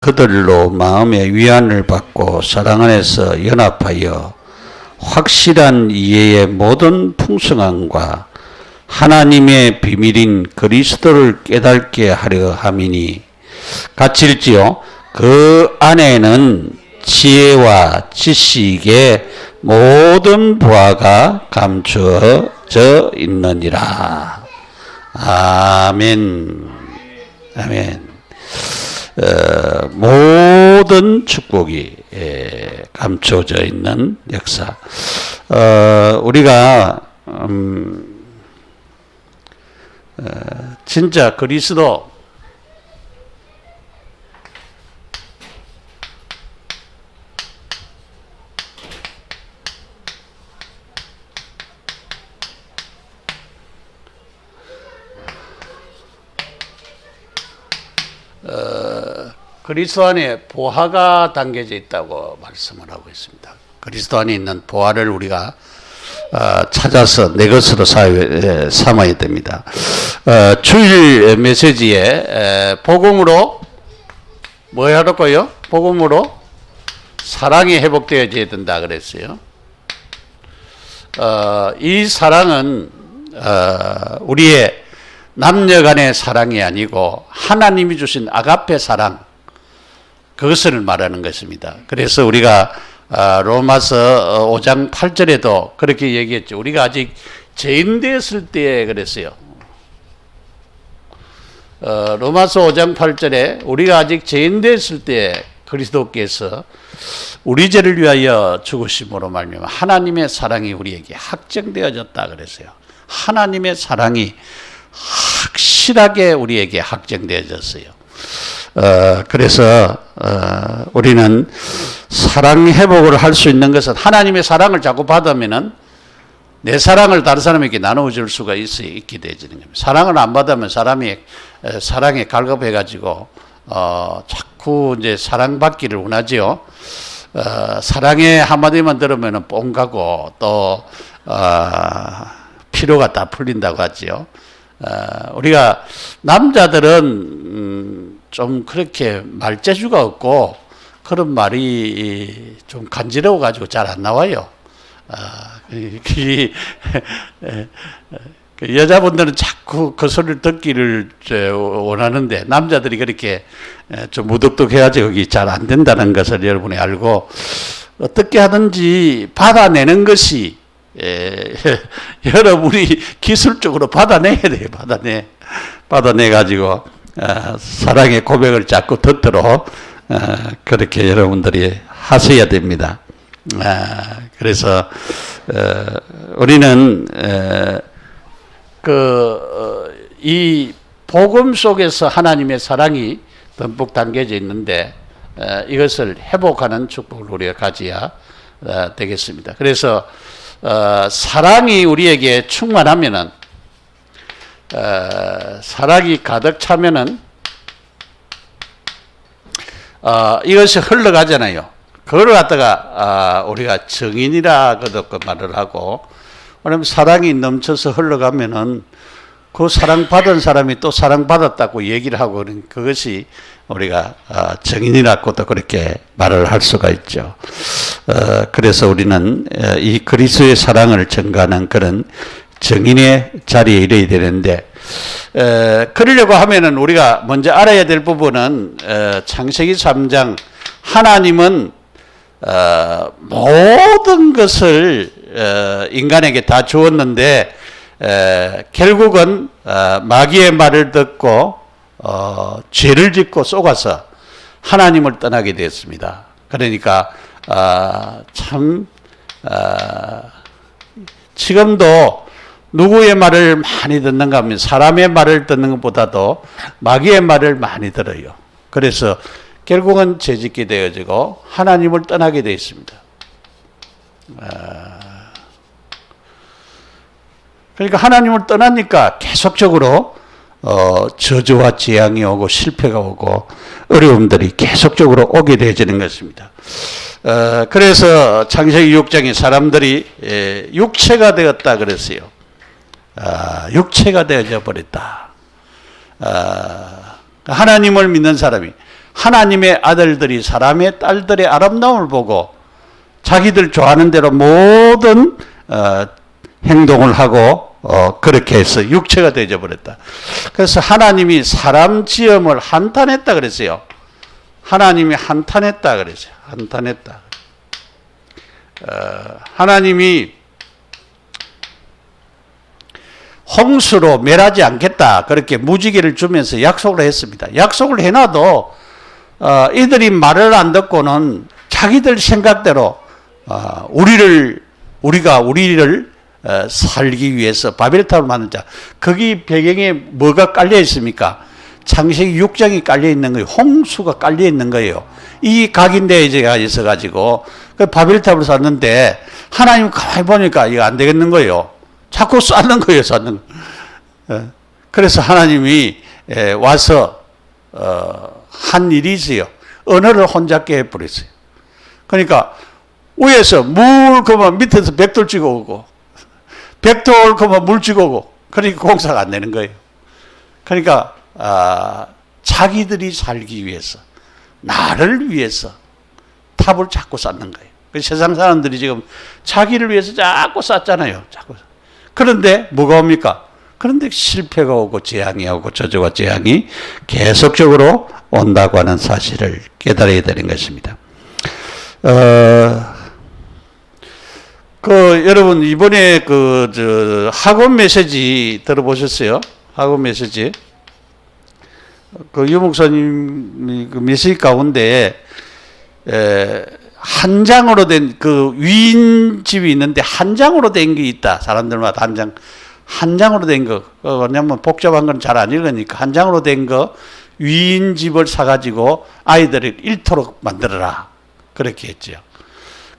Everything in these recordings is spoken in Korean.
그들로 마음의 위안을 받고 사랑 안에서 연합하여 확실한 이해의 모든 풍성함과 하나님의 비밀인 그리스도를 깨닫게 하려 함이니 같일지요 그 안에는 지혜와 지식의 모든 보화가 감추어져 있느니라. 아멘. 아멘. 모든 축복이 감춰져 있는 역사. 우리가 진짜 그리스도 그리스도 안에 보화가 담겨져 있다고 말씀을 하고 있습니다. 그리스도 안에 있는 보화를 우리가 찾아서 내 것으로 삼아야 됩니다. 주일 메시지에 복음으로 뭐 하라고요? 복음으로 사랑이 회복되어져야 된다 그랬어요. 이 사랑은 우리의 남녀 간의 사랑이 아니고 하나님이 주신 아가페 사랑, 그것을 말하는 것입니다. 그래서 우리가 로마서 5장 8절에도 그렇게 얘기했죠. 우리가 아직 죄인 되었을 때에 그랬어요. 로마서 5장 8절에 우리가 아직 죄인 되었을 때에 그리스도께서 우리 죄를 위하여 죽으심으로 말미암아 하나님의 사랑이 우리에게 확정되어졌다 그랬어요. 하나님의 사랑이 확실하게 우리에게 확정되어졌어요. 그래서 우리는 사랑 회복을 할 수 있는 것은 하나님의 사랑을 자꾸 받으면은 내 사랑을 다른 사람에게 나눠줄 수가 있게 되어지는 겁니다. 사랑을 안 받으면 사람이 사랑에 갈급해가지고 자꾸 이제 사랑받기를 원하지요. 사랑의 한마디만 들으면은 뽕 가고 또 피로가 다 풀린다고 하지요. 우리가 남자들은 좀 그렇게 말재주가 없고 그런 말이 좀 간지러워 가지고 잘 안 나와요. 여자분들은 자꾸 그 소리를 듣기를 원하는데 남자들이 그렇게 좀 무뚝뚝해가지고 그게 잘 안 된다는 것을 여러분이 알고 어떻게 하든지 받아내는 것이 여러분이 기술적으로 받아내야 돼요. 받아내가지고 사랑의 고백을 자꾸 듣도록 그렇게 여러분들이 하셔야 됩니다. 그래서 우리는 이 복음 속에서 하나님의 사랑이 듬뿍 담겨져 있는데 이것을 회복하는 축복을 우리가 가져야 되겠습니다. 그래서 사랑이 우리에게 충만하면은 사랑이 가득 차면은 이것이 흘러가잖아요. 그걸 갖다가 우리가 정인이라 그렇게 말을 하고, 왜냐면 사랑이 넘쳐서 흘러가면은 그 사랑받은 사람이 또 사랑받았다고 얘기를 하고, 그것이 우리가 정인이라고도 그렇게 말을 할 수가 있죠. 그래서 우리는 이 그리스도의 사랑을 전가하는 그런 정인의 자리에 이르야 되는데, 그러려고 하면은 우리가 먼저 알아야 될 부분은 창세기 3장 하나님은 모든 것을 인간에게 다 주었는데 결국은 마귀의 말을 듣고 죄를 짓고 속아서 하나님을 떠나게 되었습니다. 그러니까 참 지금도 누구의 말을 많이 듣는가 하면 사람의 말을 듣는 것보다도 마귀의 말을 많이 들어요. 그래서 결국은 죄짓게 되어지고 하나님을 떠나게 되어 있습니다. 그러니까 하나님을 떠나니까 계속적으로 저주와 재앙이 오고 실패가 오고 어려움들이 계속적으로 오게 되어지는 것입니다. 그래서 창세기 6장에 사람들이 육체가 되었다 그랬어요. 육체가 되어져 버렸다. 하나님을 믿는 사람이 하나님의 아들들이 사람의 딸들의 아름다움을 보고 자기들 좋아하는 대로 모든 행동을 하고 그렇게 해서 육체가 되어져 버렸다. 그래서 하나님이 사람 지음을 한탄했다 그랬어요. 하나님이 한탄했다 그랬어요. 한탄했다. 하나님이 홍수로 멸하지 않겠다 그렇게 무지개를 주면서 약속을 했습니다. 약속을 해놔도 이들이 말을 안 듣고는 자기들 생각대로 우리가 우리를 살기 위해서 바벨탑을 만들자. 거기 배경에 뭐가 깔려 있습니까? 창세기 6장이 깔려 있는 거예요. 홍수가 깔려 있는 거예요. 이 각인대에 있어가지고 그 바벨탑을 샀는데 하나님 가만히 보니까 이거 안 되겠는 거예요. 자꾸 쌓는 거예요, 쌓는 거. 그래서 하나님이 와서 한 일이 있어요. 언어를 혼잡게 해버렸어요. 그러니까 위에서 물 그만 밑에서 벽돌 찍어 오고 벽돌 그만 물 찍어 오고 그러니까 공사가 안 되는 거예요. 그러니까 자기들이 살기 위해서 나를 위해서 탑을 자꾸 쌓는 거예요. 세상 사람들이 지금 자기를 위해서 자꾸 쌓잖아요. 자꾸. 그런데 뭐가 옵니까? 그런데 실패가 오고 재앙이 오고 저주와 재앙이 계속적으로 온다고 하는 사실을 깨달아야 되는 것입니다. 여러분 이번에 학원 메시지 들어보셨어요? 학원 메시지. 유 목사님 그 메시지 가운데 한 장으로 된 위인집이 있는데 한 장으로 된 게 있다. 사람들마다 한 장으로 된 거. 왜냐면 복잡한 건 잘 안 읽으니까 한 장으로 된 거 위인집을 사가지고 아이들을 읽도록 만들어라. 그렇게 했죠.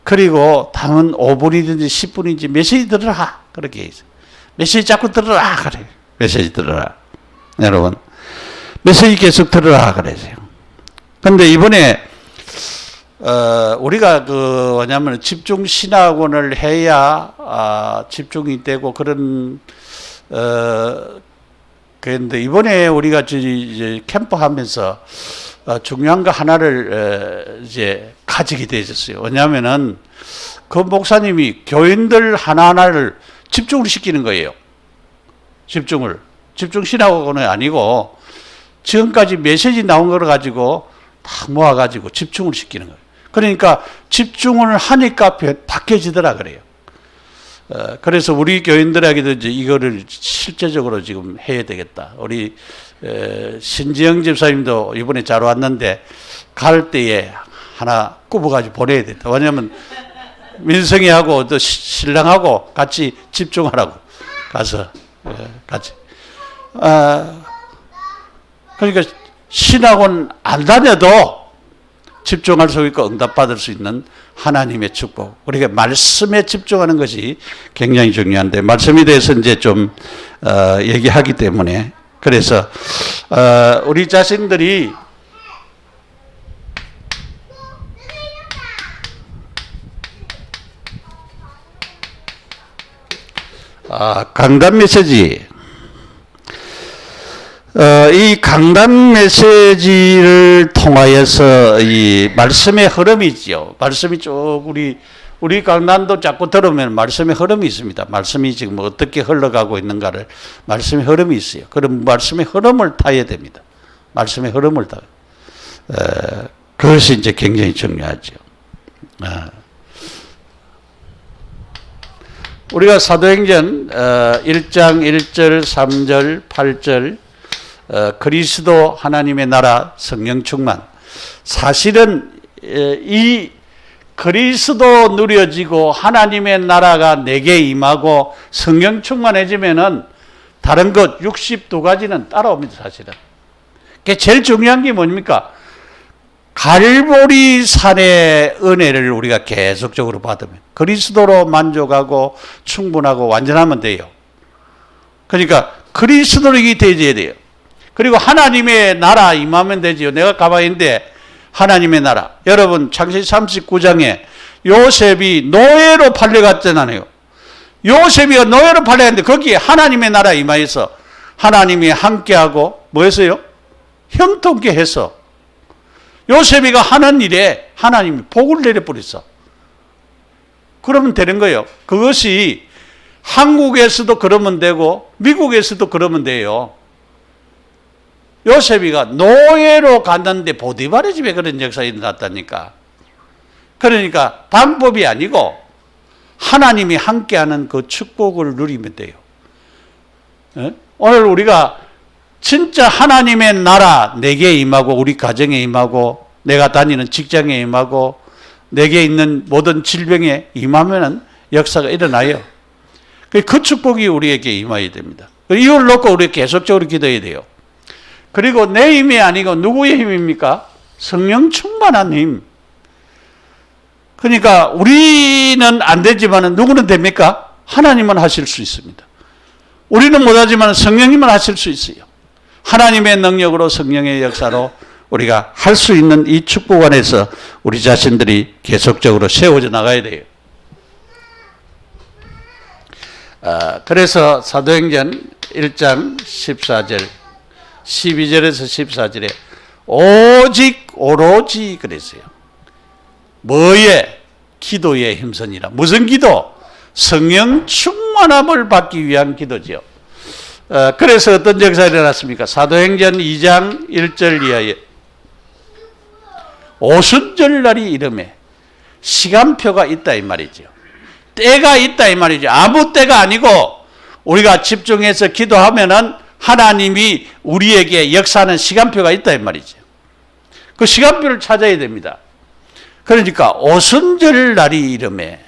그리고 당은 5분이든지 10분인지 메시지 들어라. 그렇게 했어요. 메시지 자꾸 들어라. 그래. 메시지 들어라. 여러분. 메시지 계속 들어라. 그랬어요. 근데 이번에 우리가 뭐냐면 집중 신학원을 해야 집중이 되고 그런 그런데 이번에 우리가 이제 캠프 하면서 중요한 거 하나를 이제 가지게 되었어요. 왜냐하면은 그 목사님이 교인들 하나하나를 집중을 시키는 거예요. 집중 신학원은 아니고 지금까지 메시지 나온 걸 가지고 다 모아가지고 집중을 시키는 거예요. 그러니까 집중을 하니까 바뀌어지더라 그래요. 그래서 우리 교인들에게도 이제 이거를 실제적으로 지금 해야 되겠다. 우리 신지영 집사님도 이번에 잘 왔는데 갈 때에 하나 꼽아가지고 보내야 된다. 왜냐하면 민성이하고 또 신랑하고 같이 집중하라고 가서 같이. 그러니까 신학원 안 다녀도 집중할 수 있고 응답받을 수 있는 하나님의 축복. 우리가 말씀에 집중하는 것이 굉장히 중요한데 말씀에 대해서 이제 좀 얘기하기 때문에 그래서 우리 자신들이 강단 메시지 이 강단 메시지를 통하여서 이 말씀의 흐름이 있죠. 말씀이 쭉 우리 강단도 자꾸 들으면 말씀의 흐름이 있습니다. 말씀이 지금 어떻게 흘러가고 있는가를 말씀의 흐름이 있어요. 그럼 말씀의 흐름을 타야 됩니다. 말씀의 흐름을 타. 그것이 이제 굉장히 중요하죠. 우리가 사도행전 1장 1절, 3절, 8절 그리스도 하나님의 나라 성령 충만. 사실은 이 그리스도 누려지고 하나님의 나라가 내게 임하고 성령 충만해지면은 다른 것 62가지는 따라옵니다. 사실은. 그게 제일 중요한 게 뭡니까? 갈보리 산의 은혜를 우리가 계속적으로 받으면 그리스도로 만족하고 충분하고 완전하면 돼요. 그러니까 그리스도로 이게 되어야 돼요. 그리고 하나님의 나라 임하면 되지요. 내가 가만히 있는데 하나님의 나라. 여러분 창세기 39장에 요셉이 노예로 팔려갔잖아요. 요셉이 노예로 팔려갔는데 거기에 하나님의 나라 임하여서 하나님이 함께하고 뭐 했어요? 형통케 해서 요셉이가 하는 일에 하나님이 복을 내려버렸어. 그러면 되는 거예요. 그것이 한국에서도 그러면 되고 미국에서도 그러면 돼요. 요셉이가 노예로 갔는데 보디발의 집에 그런 역사가 일어났다니까. 그러니까 방법이 아니고 하나님이 함께하는 그 축복을 누리면 돼요. 오늘 우리가 진짜 하나님의 나라 내게 임하고 우리 가정에 임하고 내가 다니는 직장에 임하고 내게 있는 모든 질병에 임하면 역사가 일어나요. 그 축복이 우리에게 임해야 됩니다. 이걸 놓고 우리 계속적으로 기도해야 돼요. 그리고 내 힘이 아니고 누구의 힘입니까? 성령 충만한 힘. 그러니까 우리는 안 되지만 누구는 됩니까? 하나님은 하실 수 있습니다. 우리는 못하지만 성령님은 하실 수 있어요. 하나님의 능력으로 성령의 역사로 우리가 할 수 있는 이 축복 안에서 우리 자신들이 계속적으로 세워져 나가야 돼요. 그래서 사도행전 1장 14절 12절에서 14절에 오직 오로지 그랬어요. 뭐에? 기도에 힘쓰니라. 무슨 기도? 성령 충만함을 받기 위한 기도죠. 그래서 어떤 역사가 일어났습니까? 사도행전 2장 1절 이하에 오순절날이 이름에 시간표가 있다 이 말이죠. 때가 있다 이 말이죠. 아무 때가 아니고 우리가 집중해서 기도하면은 하나님이 우리에게 역사하는 시간표가 있다 이 말이죠. 그 시간표를 찾아야 됩니다. 그러니까 오순절날이 이름에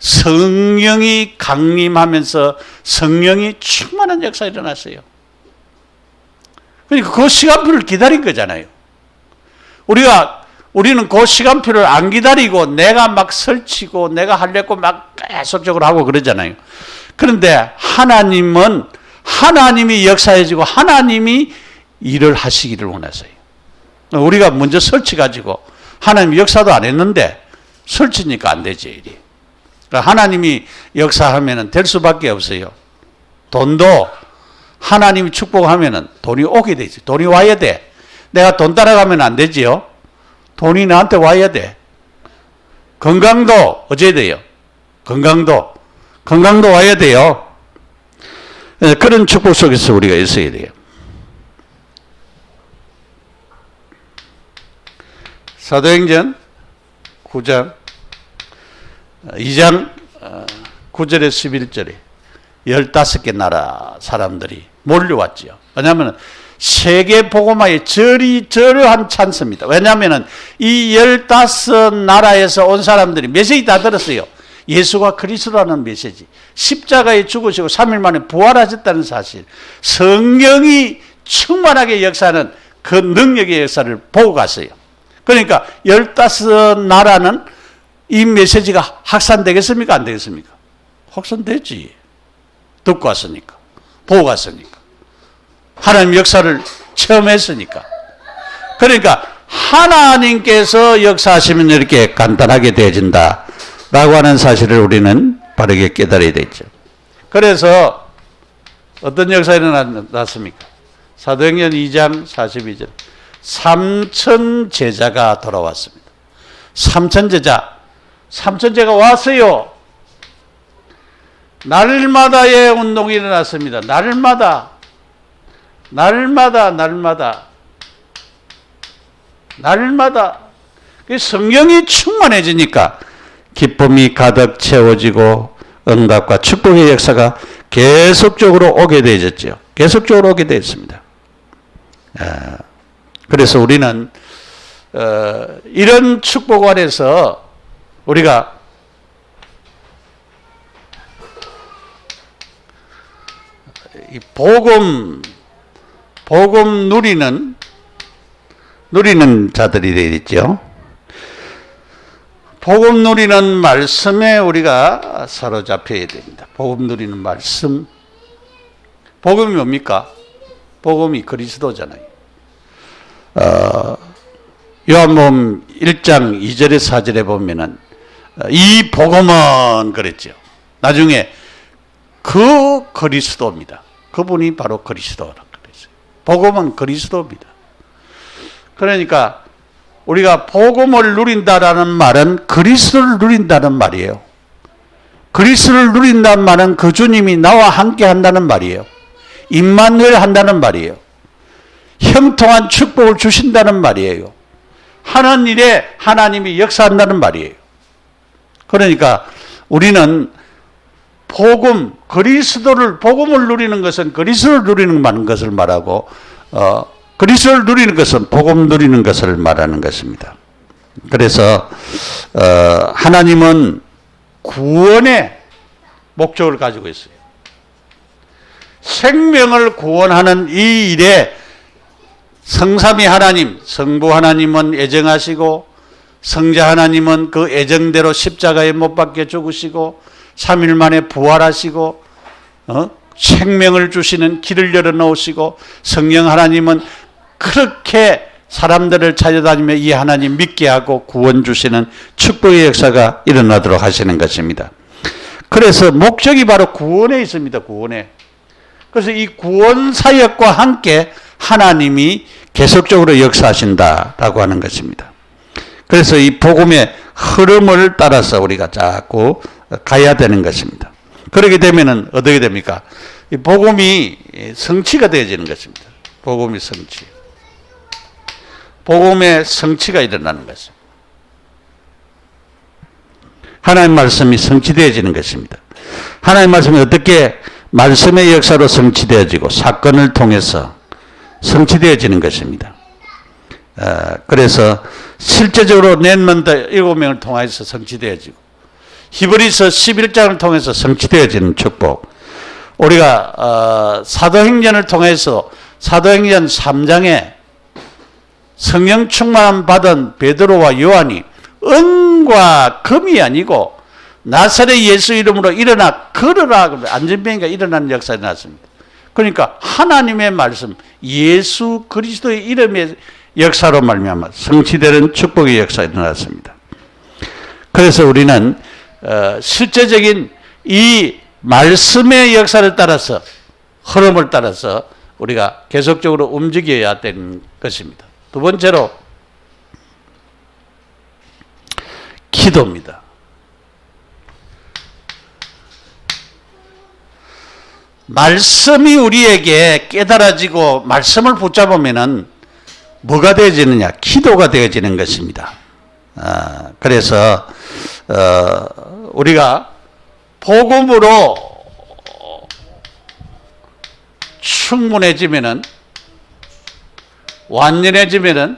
성령이 강림하면서 성령이 충만한 역사가 일어났어요. 그러니까 그 시간표를 기다린 거잖아요. 우리는 그 시간표를 안 기다리고 내가 막 설치고 내가 하려고 막 계속적으로 하고 그러잖아요. 그런데 하나님은 하나님이 역사해지고 하나님이 일을 하시기를 원하세요. 우리가 먼저 설치 가지고 하나님 역사도 안 했는데 설치니까 안 되지 일이. 그러니까 하나님이 역사하면 될 수밖에 없어요. 돈도 하나님이 축복하면 돈이 오게 되지. 돈이 와야 돼. 내가 돈 따라가면 안 되지요. 돈이 나한테 와야 돼. 건강도 어째야 돼요. 건강도 와야 돼요. 그런 축복 속에서 우리가 있어야 돼요. 사도행전 9장 2장 9절에 11절에 15개 나라 사람들이 몰려왔죠. 왜냐하면 세계 복음화의 저러한 찬스입니다. 왜냐하면 이 15나라에서 온 사람들이 메시지 다 들었어요. 예수가 그리스도라는 메시지, 십자가에 죽으시고 3일 만에 부활하셨다는 사실, 성령이 충만하게 역사하는 그 능력의 역사를 보고 갔어요. 그러니까 15나라는 이 메시지가 확산되겠습니까? 안 되겠습니까? 확산되지. 듣고 왔으니까. 보고 갔으니까. 하나님 역사를 체험했으니까. 그러니까 하나님께서 역사하시면 이렇게 간단하게 되어진다 라고 하는 사실을 우리는 바르게 깨달아야 되죠. 그래서 어떤 역사가 일어났습니까? 사도행전 2장 42절 3천 제자가 돌아왔습니다. 3천 제자가 왔어요. 날마다의 운동이 일어났습니다. 날마다 성령이 충만해지니까 기쁨이 가득 채워지고 응답과 축복의 역사가 계속적으로 오게 되었죠. 계속적으로 오게 되었습니다. 그래서 우리는 이런 축복 안에서 우리가 이 복음 누리는 자들이 되겠죠. 복음 누리는 말씀에 우리가 사로잡혀야 됩니다. 복음 누리는 말씀. 복음이 뭡니까? 복음이 그리스도잖아요. 요한복음 1장 2절에 4절에 보면은 이 복음은 그랬죠. 나중에 그 그리스도입니다. 그분이 바로 그리스도라고 그랬어요. 복음은 그리스도입니다. 그러니까 우리가 복음을 누린다라는 말은 그리스도를 누린다는 말이에요. 그리스도를 누린다는 말은 그 주님이 나와 함께 한다는 말이에요. 임마누엘 한다는 말이에요. 형통한 축복을 주신다는 말이에요. 하는 일에 하나님이 역사한다는 말이에요. 그러니까 우리는 복음을 누리는 것은 그리스도를 누리는 것을 말하고, 그리스도를 누리는 것은 복음 누리는 것을 말하는 것입니다. 그래서 하나님은 구원의 목적을 가지고 있어요. 생명을 구원하는 이 일에 성삼위 하나님, 성부 하나님은 애정하시고 성자 하나님은 그 애정대로 십자가에 못 박혀 죽으시고 3일 만에 부활하시고 생명을 주시는 길을 열어놓으시고 성령 하나님은 그렇게 사람들을 찾아다니며 이 하나님 믿게 하고 구원 주시는 축복의 역사가 일어나도록 하시는 것입니다. 그래서 목적이 바로 구원에 있습니다. 구원에. 그래서 이 구원 사역과 함께 하나님이 계속적으로 역사하신다라고 하는 것입니다. 그래서 이 복음의 흐름을 따라서 우리가 자꾸 가야 되는 것입니다. 그렇게 되면은 어떻게 됩니까? 이 복음이 성취가 되어지는 것입니다. 복음이 성취. 복음의 성취가 일어나는 것입니다. 하나님 말씀이 성취되어지는 것입니다. 하나님 말씀이 어떻게 말씀의 역사로 성취되어지고 사건을 통해서 성취되어지는 것입니다. 그래서 실제적으로 넷먼트 7명을 통해서 성취되어지고 히브리서 11장을 통해서 성취되어지는 축복. 우리가 사도행전을 통해서 사도행전 3장에 성령 충만 받은 베드로와 요한이 은과 금이 아니고 나사렛 예수 이름으로 일어나 걸으라 안전병이가 일어나는 역사가 났습니다. 그러니까 하나님의 말씀 예수 그리스도의 이름의 역사로 말미암아 성취되는 축복의 역사가 일어났습니다. 그래서 우리는 실제적인 이 말씀의 역사를 따라서 흐름을 따라서 우리가 계속적으로 움직여야 되는 것입니다. 두 번째로 기도입니다. 말씀이 우리에게 깨달아지고 말씀을 붙잡으면은 뭐가 되어지느냐? 기도가 되어지는 것입니다. 그래서 우리가 복음으로 충분해지면은 완전해지면은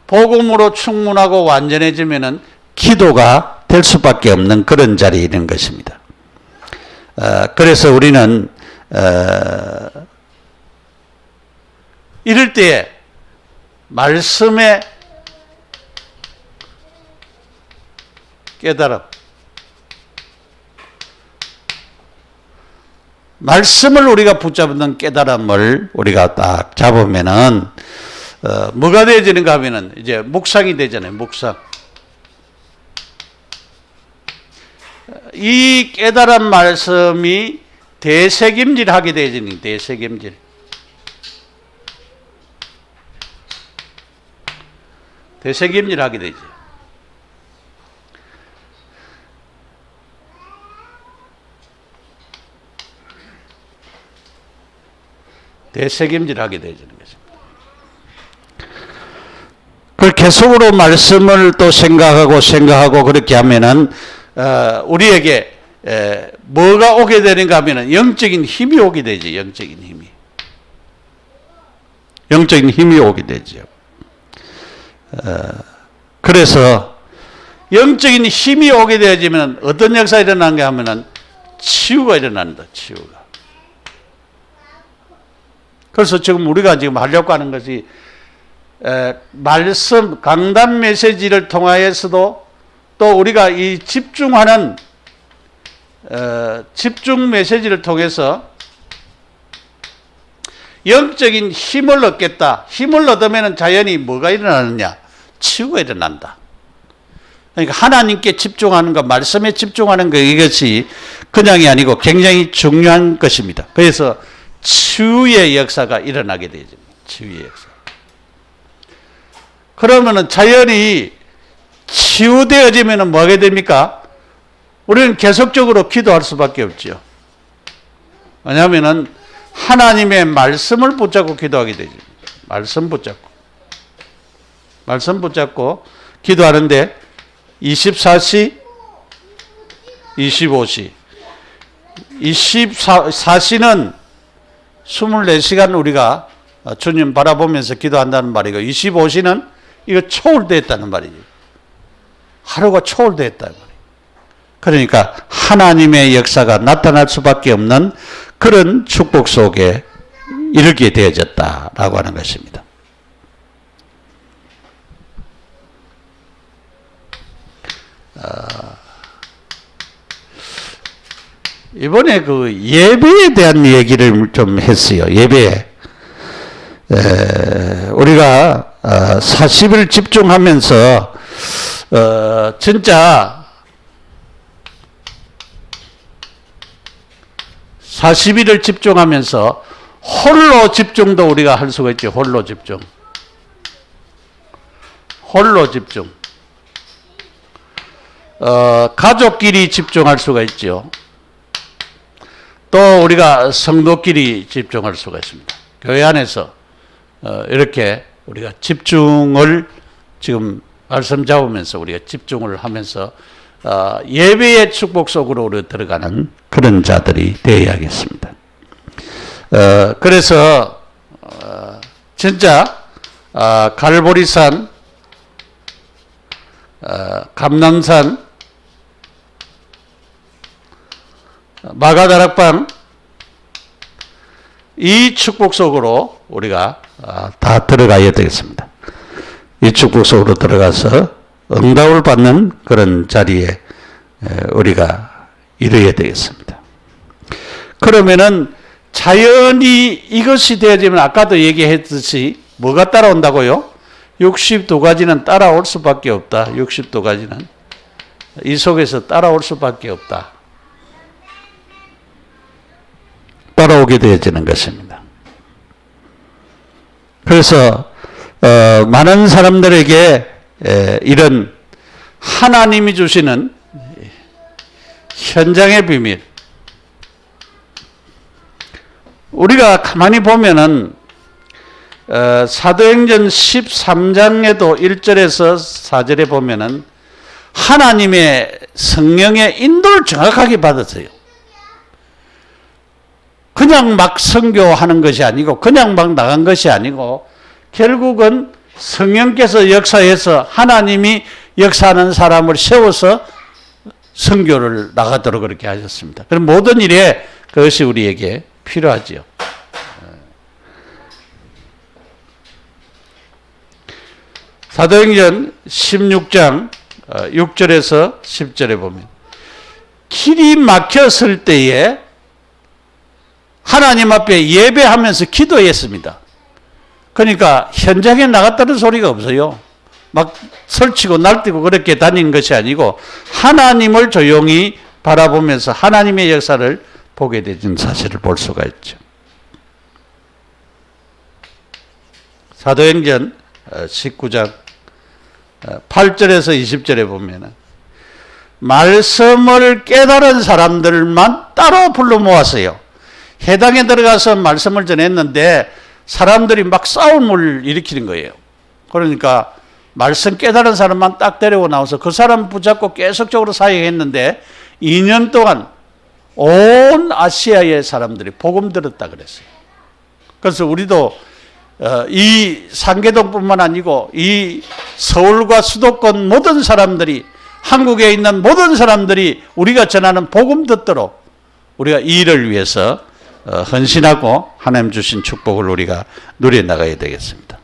복음으로 충분하고 완전해지면은 기도가 될 수밖에 없는 그런 자리에 있는 것입니다. 그래서 우리는 이럴 때에 말씀의 깨달음, 말씀을 우리가 붙잡는 깨달음을 우리가 딱 잡으면은 뭐가 되어지는가 하면은 이제 묵상이 되잖아요. 묵상. 이 깨달은 말씀이 대책임질하게 되어지는 대책임질. 대책임질하게 되죠. 대책임질하게 되어지는 것입니다. 그 계속으로 말씀을 또 생각하고 그렇게 하면은 우리에게 뭐가 오게 되는가 하면은 영적인 힘이 오게 되죠. 영적인 힘이 오게 되죠. 그래서 영적인 힘이 오게 되어지면 어떤 역사가 일어나는가 하면은 치유가 일어난다. 치유가. 그래서 지금 우리가 지금 하려고 하는 것이 말씀 강단 메시지를 통하여서도 또 우리가 이 집중하는 집중 메시지를 통해서 영적인 힘을 얻겠다. 힘을 얻으면 자연히 뭐가 일어나느냐? 치유가 일어난다. 그러니까 하나님께 집중하는 것, 말씀에 집중하는 것, 이것이 그냥이 아니고 굉장히 중요한 것입니다. 그래서 치유의 역사가 일어나게 되죠. 치유의 역사. 그러면은 자연이 치유되어지면은 뭐 하게 됩니까? 우리는 계속적으로 기도할 수밖에 없죠. 왜냐하면은 하나님의 말씀을 붙잡고 기도하게 되죠. 말씀 붙잡고 기도하는데 24시, 25시. 24시는 24시간 우리가 주님 바라보면서 기도한다는 말이고 25시는 이거 초월됐다는 말이죠. 하루가 초월됐다는 말이에요. 그러니까 하나님의 역사가 나타날 수밖에 없는 그런 축복 속에 이르게 되어졌다라고 하는 것입니다. 이번에 그 예배에 대한 얘기를 좀 했어요. 예배. 우리가 40일 집중하면서 진짜 40일을 집중하면서 홀로 집중도 우리가 할 수가 있죠. 홀로 집중. 가족끼리 집중할 수가 있죠. 또 우리가 성도끼리 집중할 수가 있습니다. 교회 안에서 이렇게 우리가 집중을 지금 말씀 잡으면서 우리가 집중을 하면서 예배의 축복 속으로 우리 들어가는 그런 자들이 되어야겠습니다. 그래서 진짜 갈보리산, 감남산, 마가다락방 이 축복 속으로 우리가 다 들어가야 되겠습니다. 이 축복 속으로 들어가서 응답을 받는 그런 자리에 우리가 이르어야 되겠습니다. 그러면은 자연이 이것이 되어지면 아까도 얘기했듯이 뭐가 따라온다고요? 62가지는 따라올 수밖에 없다. 62가지는 이 속에서 따라올 수밖에 없다. 따라오게 되어지는 것입니다. 그래서 많은 사람들에게 이런 하나님이 주시는 현장의 비밀, 우리가 가만히 보면은 사도행전 13장에도 1절에서 4절에 보면은 하나님의 성령의 인도를 정확하게 받았어요. 그냥 막 선교하는 것이 아니고 그냥 막 나간 것이 아니고 결국은 성령께서 역사해서 하나님이 역사하는 사람을 세워서 선교를 나가도록 그렇게 하셨습니다. 그럼 모든 일에 그것이 우리에게 필요하지요. 사도행전 16장 6절에서 10절에 보면 길이 막혔을 때에 하나님 앞에 예배하면서 기도했습니다. 그러니까 현장에 나갔다는 소리가 없어요. 막 설치고 날뛰고 그렇게 다니는 것이 아니고 하나님을 조용히 바라보면서 하나님의 역사를 보게 되는 사실을 볼 수가 있죠. 사도행전 19장 8절에서 20절에 보면 말씀을 깨달은 사람들만 따로 불러 모았어요. 회당에 들어가서 말씀을 전했는데 사람들이 막 싸움을 일으키는 거예요. 그러니까 말씀 깨달은 사람만 딱 데리고 나와서 그 사람 붙잡고 계속적으로 사역했는데 2년 동안 온 아시아의 사람들이 복음 들었다 그랬어요. 그래서 우리도 이 상계동뿐만 아니고 이 서울과 수도권 모든 사람들이 한국에 있는 모든 사람들이 우리가 전하는 복음 듣도록 우리가 이 일을 위해서 헌신하고 하나님 주신 축복을 우리가 누려나가야 되겠습니다.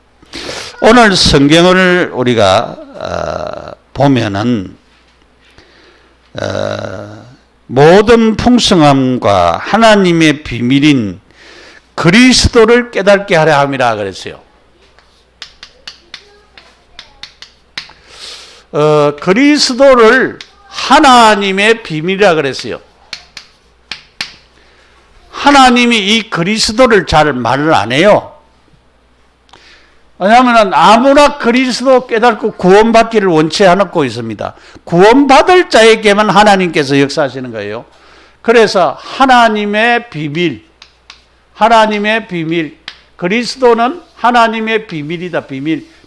오늘 성경을 우리가 보면은 모든 풍성함과 하나님의 비밀인 그리스도를 깨닫게 하려 함이라 그랬어요. 그리스도를 하나님의 비밀이라 그랬어요. 하나님이 이 그리스도를 잘 말을 안 해요. 왜냐하면 아무나 그리스도 깨닫고 구원받기를 원치 않고 있습니다. 구원받을 자에게만 하나님께서 역사하시는 거예요. 그래서 하나님의 비밀, 그리스도는 하나님의 비밀이다.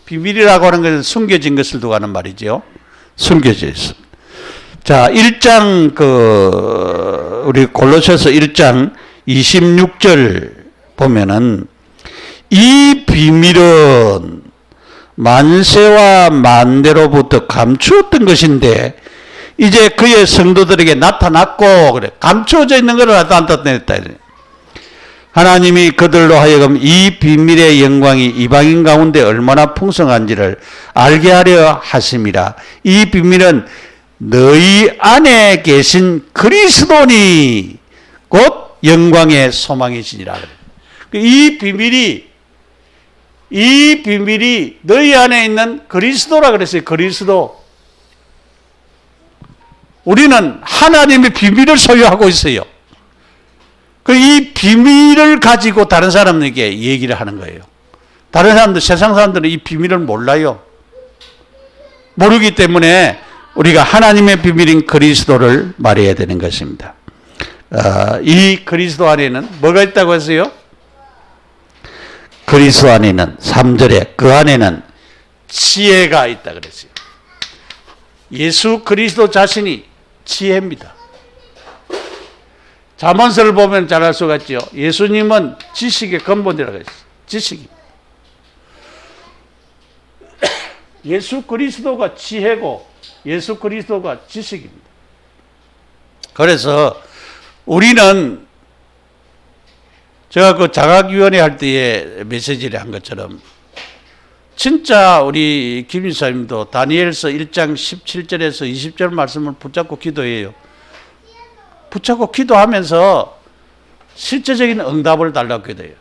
비밀이라고 하는 것은 숨겨진 것을 두고 하는 말이죠. 숨겨져 있습니다. 자, 1장 우리 골로새서 1장 26절 보면은 이 비밀은 만세와 만대로부터 감추었던 것인데 이제 그의 성도들에게 나타났고 그래. 감추어져 있는 것을 나타냈다. 하나님이 그들로 하여금 이 비밀의 영광이 이방인 가운데 얼마나 풍성한지를 알게 하려 하심이라. 이 비밀은 너희 안에 계신 그리스도니 곧 영광의 소망이시니라. 이 비밀이 너희 안에 있는 그리스도라 그랬어요. 그리스도. 우리는 하나님의 비밀을 소유하고 있어요. 이 비밀을 가지고 다른 사람에게 얘기를 하는 거예요. 다른 사람들, 세상 사람들은 이 비밀을 몰라요. 모르기 때문에 우리가 하나님의 비밀인 그리스도를 말해야 되는 것입니다. 이 그리스도 안에는 뭐가 있다고 했어요? 그리스도 안에는 3절에 그 안에는 지혜가 있다 그랬어요. 예수 그리스도 자신이 지혜입니다. 잠언서를 보면 잘 알 수가 있죠. 예수님은 지식의 근본이라고 했어요. 지식입니다. 예수 그리스도가 지혜고 예수 그리스도가 지식입니다. 그래서 우리는 제가 그 장학위원회 할 때에 메시지를 한 것처럼 진짜 우리 김 이사님도 다니엘서 1장 17절에서 20절 말씀을 붙잡고 기도해요. 붙잡고 기도하면서 실제적인 응답을 달라고 기도해요.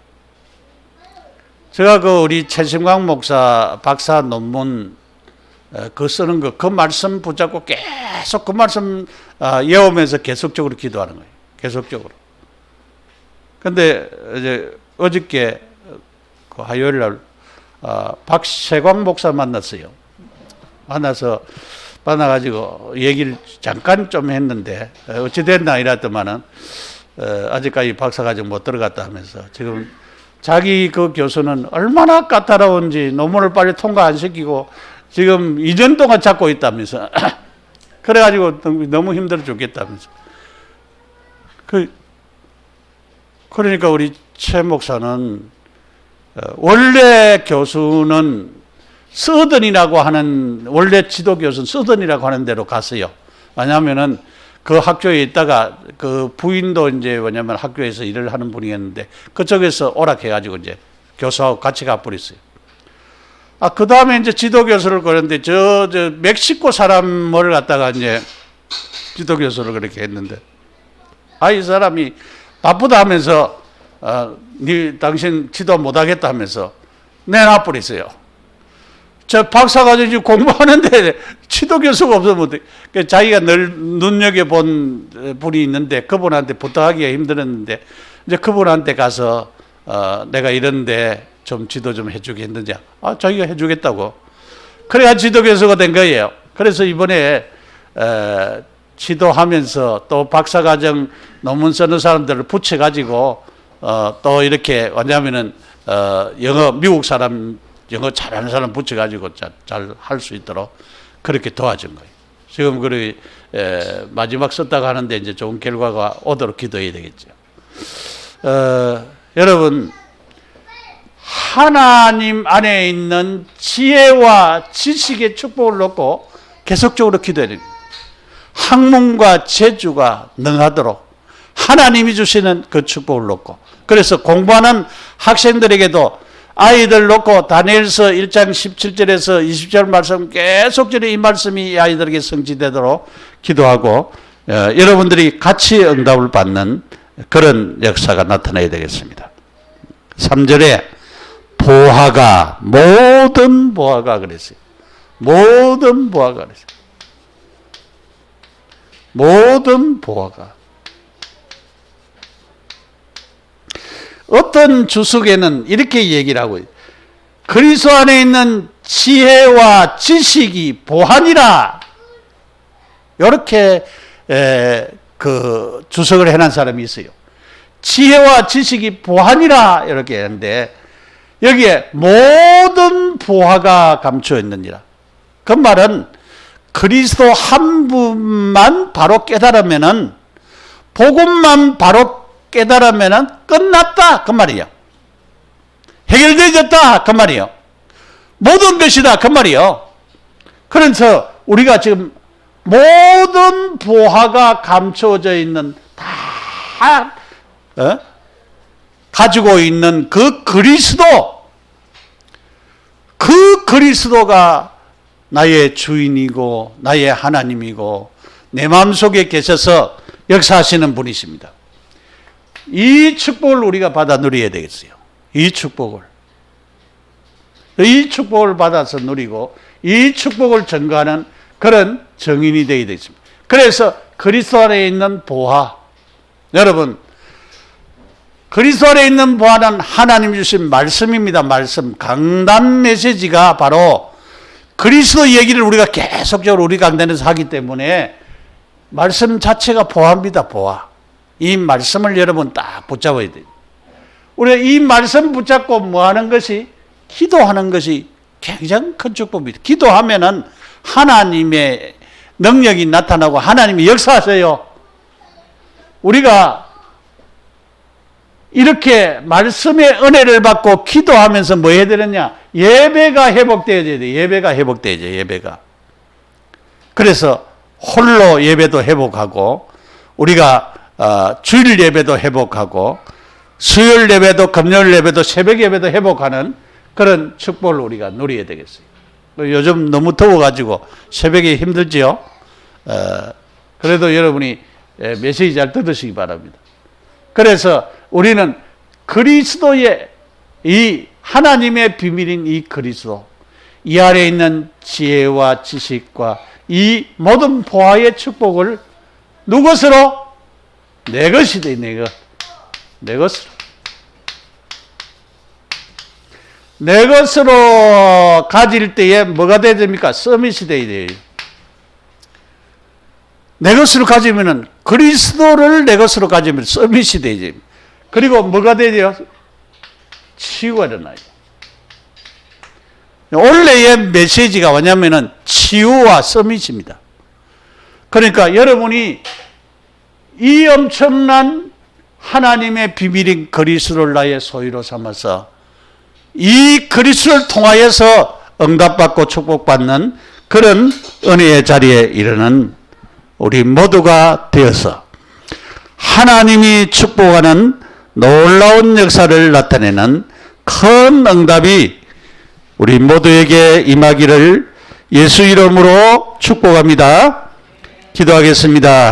제가 우리 최심광 목사 박사 논문 쓰는 그 말씀 붙잡고 계속 그 말씀 외우면서 계속적으로 기도하는 거예요. 계속적으로. 근데 이제 어저께 그 화요일 날 박세광 목사 만났어요. 만나가지고 얘기를 잠깐 좀 했는데 어찌 됐나 이랬더만은 아직까지 박사과정 못 들어갔다 하면서 지금 자기 그 교수는 얼마나 까다로운지 논문을 빨리 통과 안 시키고 지금 2년 동안 잡고 있다면서 그래가지고 너무 힘들어 죽겠다면서 그러니까 우리 최 목사는 원래 교수는 서든이라고 하는 원래 지도 교수는 서든이라고 하는 데로 갔어요. 왜냐하면은 그 학교에 있다가 그 부인도 이제 뭐냐면 학교에서 일을 하는 분이었는데 그쪽에서 오락해가지고 이제 교수하고 같이 가버렸어요. 그 다음에 이제 지도 교수를 그랬는데 저 멕시코 사람을 갖다가 이제 지도 교수를 그렇게 했는데 이 사람이 바쁘다 하면서 당신 지도 못하겠다 하면서 내놔버렸어요. 저 박사가지고 공부하는데 지도 교수가 없으면 자기가 늘 눈여겨본 분이 있는데 그분한테 부탁하기가 힘들었는데 이제 그분한테 가서 내가 이런데 좀 지도 좀 해주겠는지 자기가 해주겠다고 그래야 지도 교수가 된 거예요. 그래서 이번에 지도하면서 또 박사과정 논문 쓰는 사람들을 붙여가지고 또 이렇게 왜냐하면은 미국 사람 영어 잘하는 사람 붙여가지고 잘 할 수 있도록 그렇게 도와준 거예요. 지금 마지막 썼다고 하는데 이제 좋은 결과가 오도록 기도해야 되겠죠. 여러분 하나님 안에 있는 지혜와 지식의 축복을 놓고 계속적으로 기도해야 됩니다. 학문과 재주가 능하도록 하나님이 주시는 그 축복을 놓고 그래서 공부하는 학생들에게도 아이들 놓고 다니엘서 1장 17절에서 20절 말씀 계속적으로 이 말씀이 아이들에게 성취되도록 기도하고 여러분들이 같이 응답을 받는 그런 역사가 나타나야 되겠습니다. 3절에 모든 보화가 그랬어요. 모든 보화가 그랬어요. 모든 보화가. 어떤 주석에는 이렇게 얘기를 하고 있어요. 그리스도 안에 있는 지혜와 지식이 보하니라. 이렇게 그 주석을 해놓은 사람이 있어요. 지혜와 지식이 보하니라 이렇게 하는데 여기에 모든 보화가 감추어 있느니라. 그 말은 그리스도 한 분만 바로 깨달으면은, 복음만 바로 깨달으면은 끝났다 그 말이에요. 해결되어졌다 그 말이에요. 모든 것이다 그 말이에요. 그래서 우리가 지금 모든 보화가 감춰져 있는 다 가지고 있는 그 그리스도가 나의 주인이고 나의 하나님이고 내 마음속에 계셔서 역사하시는 분이십니다. 이 축복을 우리가 받아 누려야 되겠어요. 이 축복을 받아서 누리고 이 축복을 전가하는 그런 정인이 되어야 되겠습니다. 그래서 그리스도 안에 있는 보화, 여러분, 그리스도 안에 있는 보화는 하나님 주신 말씀입니다. 말씀. 강단 메시지가 바로 그리스도 얘기를 우리가 계속적으로 우리 강단에서 하기 때문에 말씀 자체가 보화입니다. 보화. 이 말씀을 여러분 딱 붙잡아야 돼요. 우리가 이 말씀 붙잡고 뭐 하는 것이, 기도하는 것이 굉장히 큰 축복입니다. 기도하면은 하나님의 능력이 나타나고 하나님이 역사하세요. 우리가 이렇게 말씀의 은혜를 받고 기도하면서 뭐 해야 되느냐? 예배가 회복되어야 돼. 예배가 회복되어야죠. 예배가. 그래서 홀로 예배도 회복하고, 우리가 주일 예배도 회복하고, 수요일 예배도, 금요일 예배도, 새벽 예배도 회복하는 그런 축복을 우리가 누려야 되겠어요. 요즘 너무 더워가지고 새벽에 힘들지요. 그래도 여러분이 메시지 잘 들으시기 바랍니다. 그래서 우리는 그리스도의 이 하나님의 비밀인 이 그리스도, 이 안에 있는 지혜와 지식과 이 모든 보화의 축복을 누구스로? 내 것이 돼. 내 것으로. 내 것으로 가질 때에 뭐가 돼야 됩니까? 서밋이 돼야 돼요. 내 것으로 가지면은, 그리스도를 내 것으로 가지면 서밋이 되지. 그리고 뭐가 되죠? 치유가 일어나요. 원래의 메시지가 뭐냐면은 치유와 서밋입니다. 그러니까 여러분이 이 엄청난 하나님의 비밀인 그리스도를 나의 소유로 삼아서 이 그리스도를 통하여서 응답받고 축복받는 그런 은혜의 자리에 이르는 우리 모두가 되어서 하나님이 축복하는 놀라운 역사를 나타내는 큰 응답이 우리 모두에게 임하기를 예수 이름으로 축복합니다. 기도하겠습니다.